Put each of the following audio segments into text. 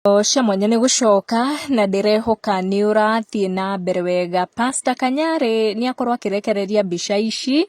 Cia mwanya ni gucoka na ndirehoka ni urathie na mbere wega. Pastor Kanyari ni akorwo akirekereria mbica ici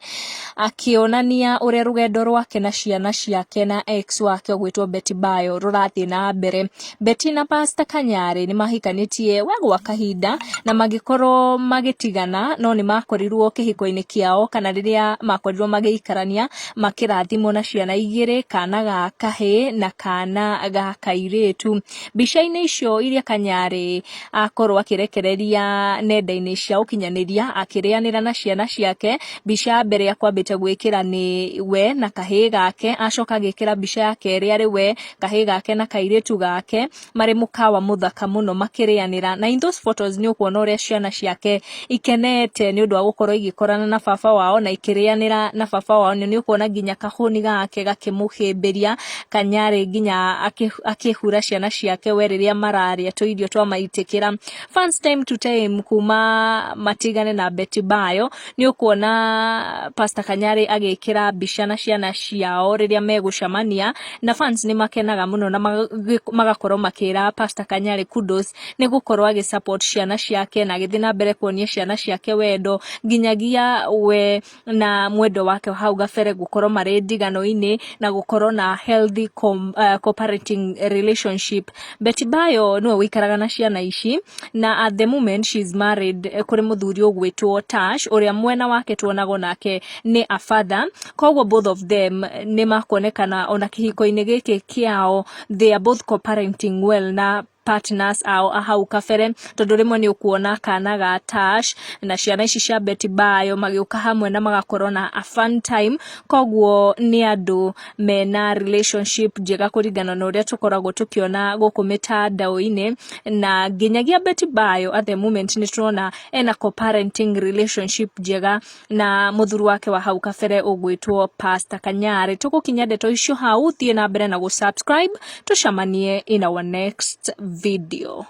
akionania uria rugendo rwake na ciana ciake na ex wake ugwitwo Betty Bayo rurathie na mbere. Betty na Pastor Kanyari ni mahikanitie gwa kahinda na magikorwo magitigana no ni makorirwo kihiko-ini kiao kana riria makorirwo magiikarania makirathimwo na ciana igiri, kana ga kahi na kana ga kairitu. Mbica-ini icio iria Kanyari akorwo akirekereria nenda-ini cia ukinyaniria akirianira na ciana ciake. Mbica mbere ya kwambite gwikira ni we na kahi gake, acoka agikira mbica ya keri ari we, kahi gake na kairitu gake mari mukawa muthaka muno makirianira. Na in those photos ni ukuona uria ciana ciake ikenete ni undu wa gukorwo igikorana na baba wao na ikirianira na baba wao. Ni ukuona nginya kahuni gake gakimuhimbiria Kanyari nginya akihura ciana ciake weriria mararia tuirio twa maitikira. Fans time to time kuma matigane na Betty Bayo ni ukuona Pastor Kanyari agikira mbica na ciana ciao riria megucamania, na fans ni makenaga muno na magakorwo makira Pastor Kanyari kudos ni gukorwo agi support ciana ciake na agithii na mbere kuonia ciana ciake wendo, nginyagia we na mwendo wake hau gabere gukorwo mari ndigano-ini na gukorwo na healthy co-parenting relationship. Betty Bayo niwe wikaraga na ciana ici na at the moment she is married kuri muthuri ugwitwo Tash uria mwena wake tuonago nake ni a father. Koguo both of them ni makonekana ona kihiko-ini giki kiao they are both co-parenting well na partners ao hau kabere, tondu rimwe ni ukuona kana ga Tash na ciana ici cia Betty Bayo magiuka hamwe na magakorwo na a fun time. Koguo ni andu mena relationship njega kuringana na uria tukoragwo tukiona guku mitandao-ini, na nginyagia Betty Bayo at the moment ni turona ena co-parenting relationship njega na muthuri wake wa hau kabere ugwitwo Pastor Kanyari. Tugukinya ndeto icio hau, thie na mbere na subscribe, tucamanie in our next video.